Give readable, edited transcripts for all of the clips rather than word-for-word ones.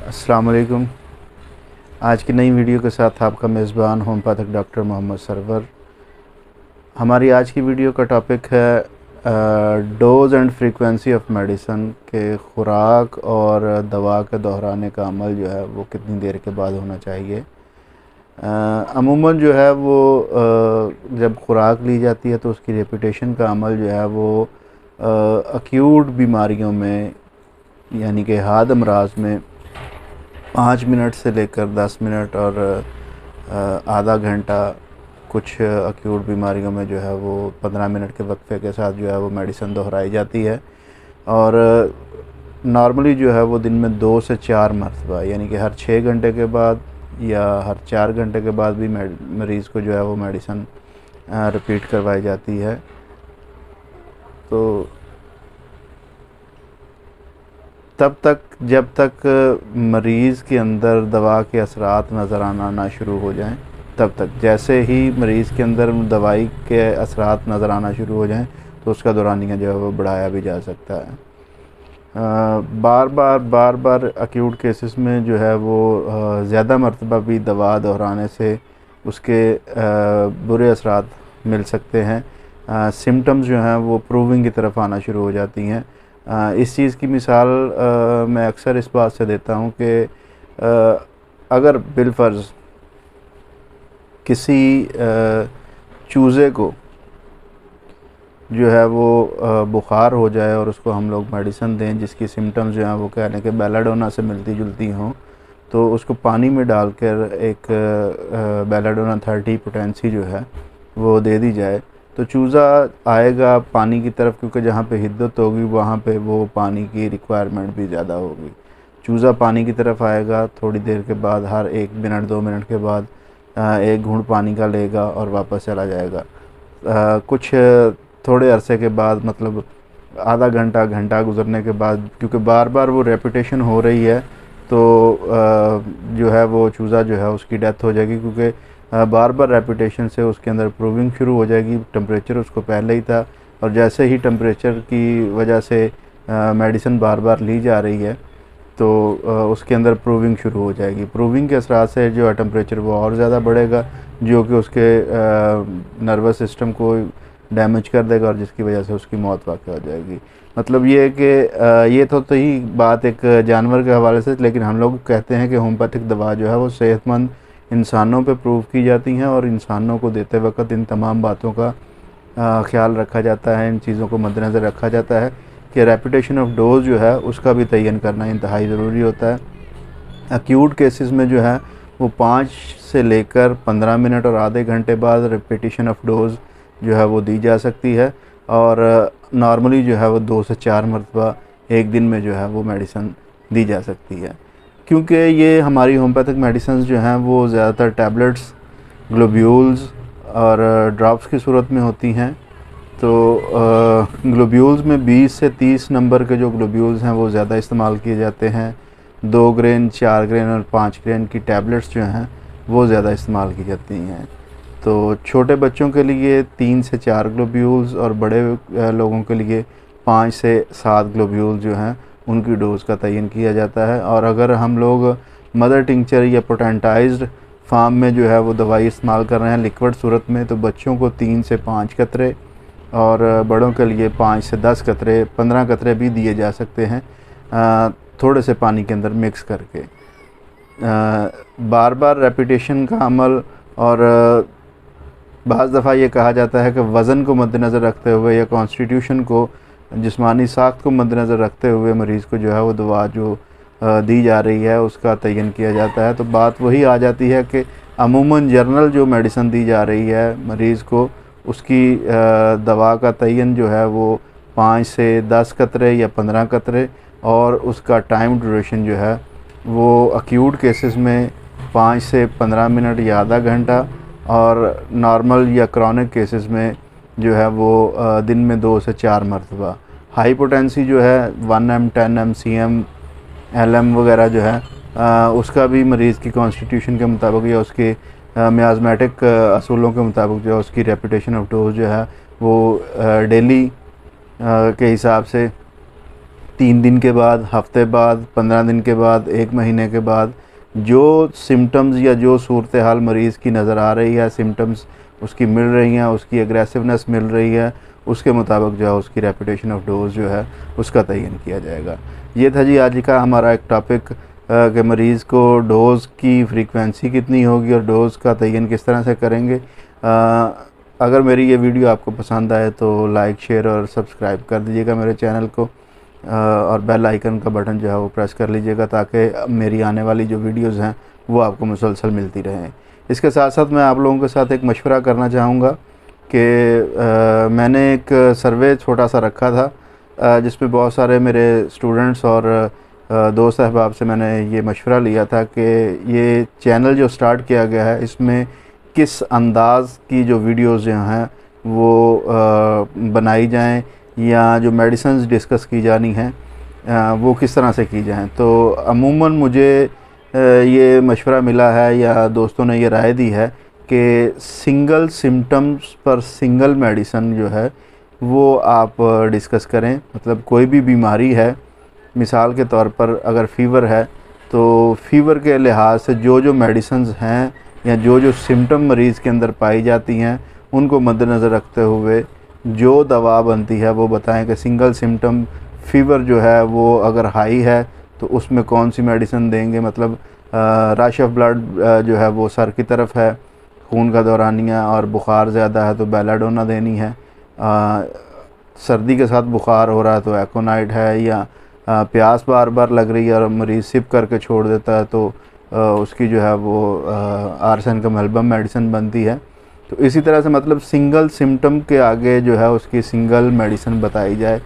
अस्सलाम वालेकुम। आज की नई वीडियो के साथ आपका मेज़बान होम्योपैथिक डॉक्टर मोहम्मद सरवर। हमारी आज की वीडियो का टॉपिक है dose and frequency of medicine के ख़ुराक और दवा के दोहराने का अमल जो है वो कितनी देर के बाद होना चाहिए। अमूमन जो है वो जब ख़ुराक ली जाती है तो उसकी रेपिटेशन का अमल जो है वो अक्यूट बीमारियों में यानी कि हार्ड अमराज में 5 मिनट से लेकर 10 मिनट और आधा घंटा, कुछ अक्यूट बीमारियों में जो है वो 15 मिनट के वक्फे के साथ जो है वो मेडिसिन दोहराई जाती है। और नॉर्मली जो है वो दिन में 2 से 4 मरतबा यानी कि हर 6 घंटे के बाद या हर 4 घंटे के बाद भी मरीज़ को जो है वो मेडिसिन रिपीट करवाई जाती है। तो तब तक जब तक मरीज़ के अंदर दवा के असरात नज़र आना ना शुरू हो जाएं, तब तक जैसे ही मरीज़ के अंदर दवाई के असरात नज़र आना शुरू हो जाएं तो उसका दौरानिया जो है वो बढ़ाया भी जा सकता है। बार बार एक्यूट केसेस में जो है वो ज़्यादा मरतबा भी दवा दोहराने से उसके बुरे असरात मिल सकते हैं। सिम्टम्स जो हैं वो प्रूविंग की तरफ आना शुरू हो जाती हैं। इस चीज़ की मिसाल मैं अक्सर इस बात से देता हूँ कि अगर बिलफ़र्ज़ किसी चूज़े को जो है वो बुखार हो जाए और उसको हम लोग मेडिसिन दें जिसकी सिम्टम्स जो हैं वो कहने के बेलाडोना से मिलती जुलती हों, तो उसको पानी में डालकर एक बेलाडोना 30 पोटेंसी जो है वो दे दी जाए तो चूज़ा आएगा पानी की तरफ, क्योंकि जहाँ पे हिद्दत होगी वहाँ पे वो पानी की रिक्वायरमेंट भी ज़्यादा होगी। चूज़ा पानी की तरफ आएगा, थोड़ी देर के बाद हर 1 मिनट 2 मिनट के बाद एक घूंट पानी का लेगा और वापस चला जाएगा। कुछ थोड़े अरसे के बाद, मतलब आधा घंटा घंटा गुजरने के बाद, क्योंकि बार बार वो रेपिटेशन हो रही है तो जो है वो चूज़ा जो है उसकी डेथ हो जाएगी, क्योंकि बार बार रेपिटेशन से उसके अंदर प्रूविंग शुरू हो जाएगी। टेम्परेचर उसको पहले ही था और जैसे ही टेम्परेचर की वजह से मेडिसिन बार बार ली जा रही है तो उसके अंदर प्रूविंग शुरू हो जाएगी। प्रूविंग के असरात से जो है टेम्परेचर वो और ज़्यादा बढ़ेगा, जो कि उसके नर्वस सिस्टम को डैमेज कर देगा और जिसकी वजह से उसकी मौत वाक़ हो जाएगी। मतलब ये है कि ये तो ही बात एक जानवर के हवाले से, लेकिन हम लोग कहते हैं कि होम्योपैथिक दवा जो है वो सेहतमंद इंसानों पे प्रूव की जाती हैं और इंसानों को देते वक्त इन तमाम बातों का ख्याल रखा जाता है, इन चीज़ों को मद्देनज़र रखा जाता है कि रेपिटेशन ऑफ डोज जो है उसका भी तयन करना इंतहाई ज़रूरी होता है। एक्यूट केसेस में जो है वो 5 से लेकर 15 मिनट और आधे घंटे बाद रेपिटेशन ऑफ डोज जो है वो दी जा सकती है और नॉर्मली जो है वो 2 से 4 मरतबा एक दिन में जो है वो मेडिसिन दी जा सकती है। क्योंकि ये हमारी होम्योपैथिक मेडिसिन जो हैं वो ज़्यादातर टैबलेट्स, ग्लोब्यूल्स और ड्रॉप्स की सूरत में होती हैं, तो ग्लोब्यूल्स में 20 से 30 नंबर के जो ग्लोब्यूल्स हैं वो ज़्यादा इस्तेमाल किए जाते हैं। 2 ग्रेन, 4 ग्रेन और 5 ग्रेन की टैबलेट्स जो हैं वो ज़्यादा इस्तेमाल की जाती हैं। तो छोटे बच्चों के लिए 3 से 4 ग्लोब्यूल्स और बड़े लोगों के लिए 5 से 7 ग्लोब्यूल्स जो हैं उनकी डोज़ का तयन किया जाता है। और अगर हम लोग मदर टिंचर या पोटेंटाइज्ड फार्म में जो है वो दवाई इस्तेमाल कर रहे हैं लिक्विड सूरत में, तो बच्चों को 3 से 5 कतरे और बड़ों के लिए 5 से 10 कतरे, 15 कतरे भी दिए जा सकते हैं थोड़े से पानी के अंदर मिक्स करके। बार बार रेपिटेशन का अमल और बाज़ दफ़ा ये कहा जाता है कि वज़न को मद्देनज़र रखते हुए या कॉन्स्टिट्यूशन को, जिस्मानी साख्त को मद्देनज़र रखते हुए मरीज़ को जो है वो दवा जो दी जा रही है उसका तयन किया जाता है। तो बात वही आ जाती है कि अमूमन जनरल जो मेडिसिन दी जा रही है मरीज़ को, उसकी दवा का तयन जो है वो 5 से 10 कतरे या 15 कतरे और उसका टाइम ड्यूरेशन जो है वो एक्यूट केसेस में 5 से 15 मिनट या आधा घंटा और नॉर्मल या क्रॉनिक केसेस में जो है वो दिन में 2 से 4 मरतबा। हाई पोटेंसी जो है 1M, 10M, CM, LM वगैरह जो है उसका भी मरीज़ की कॉन्स्टिट्यूशन के मुताबिक या उसके मियाज़मेटिक असूलों के मुताबिक जो है उसकी रेपिटेशन ऑफ डोज जो है वो डेली के हिसाब से 3 दिन के बाद, हफ्ते बाद, 15 दिन के बाद, 1 महीने के बाद जो सिम्टम्स या जो सूरत हाल मरीज़ की नज़र आ रही है, सिम्टम्स उसकी मिल रही हैं, उसकी एग्रेसिवनेस मिल रही है, उसके मुताबिक जो है उसकी रेपिटेशन ऑफ डोज जो है उसका तयन किया जाएगा। ये था जी आज का हमारा एक टॉपिक कि मरीज़ को डोज़ की फ्रीक्वेंसी कितनी होगी और डोज़ का तयन किस तरह से करेंगे। अगर मेरी ये वीडियो आपको पसंद आए तो लाइक, शेयर और सब्सक्राइब कर दीजिएगा मेरे चैनल को, और बेल आइकन का बटन जो है वो प्रेस कर लीजिएगा ताकि मेरी आने वाली जो वीडियोज़ हैं वो आपको मुसलसल मिलती रहें। इसके साथ साथ मैं आप लोगों के साथ एक मशवरा करना चाहूँगा कि मैंने एक सर्वे छोटा सा रखा था जिसमें बहुत सारे मेरे स्टूडेंट्स और दोस्त अहबाब से मैंने ये मशवरा लिया था कि ये चैनल जो स्टार्ट किया गया है इसमें किस अंदाज़ की जो वीडियोज़ जो हैं वो बनाई जाएं या जो मेडिसिन्स डिस्कस की जानी हैं वो किस तरह से की जाएं। तो अमूमन मुझे ये मशवरा मिला है या दोस्तों ने ये राय दी है कि सिंगल सिम्टम्स पर सिंगल मेडिसन जो है वो आप डिस्कस करें। मतलब कोई भी बीमारी है, मिसाल के तौर पर अगर फ़ीवर है तो फ़ीवर के लिहाज से जो जो मेडिसिन्स हैं या जो जो सिम्टम मरीज़ के अंदर पाई जाती हैं उनको मद्देनज़र रखते हुए जो दवा बनती है वो बताएं कि सिंगल सिम्टम फ़ीवर जो है वो अगर हाई है तो उसमें कौन सी मेडिसिन देंगे। मतलब रश ऑफ ब्लड जो है वो सर की तरफ है, खून का दौरानिया, और बुखार ज़्यादा है तो बेलाडोना देनी है। सर्दी के साथ बुखार हो रहा है तो एकोनाइट है, या प्यास बार बार लग रही है और मरीज़ सिप करके छोड़ देता है तो उसकी जो है वो आर्सन का मलबम मेडिसिन बनती है। तो इसी तरह से मतलब सिंगल सिम्टम के आगे जो है उसकी सिंगल मेडिसिन बताई जाए।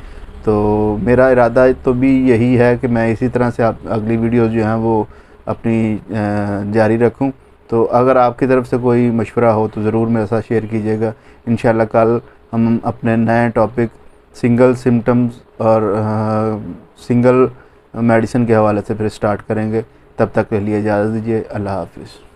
तो मेरा इरादा तो भी यही है कि मैं इसी तरह से आप अगली वीडियोज़ जो हैं वो अपनी जारी रखूं। तो अगर आपकी तरफ से कोई मशवरा हो तो ज़रूर मेरे साथ शेयर कीजिएगा। इंशाल्लाह कल हम अपने नए टॉपिक सिंगल सिम्टम्स और सिंगल मेडिसिन के हवाले से फिर स्टार्ट करेंगे। तब तक के लिए इजाज़त दीजिए। अल्लाह हाफ़िज़।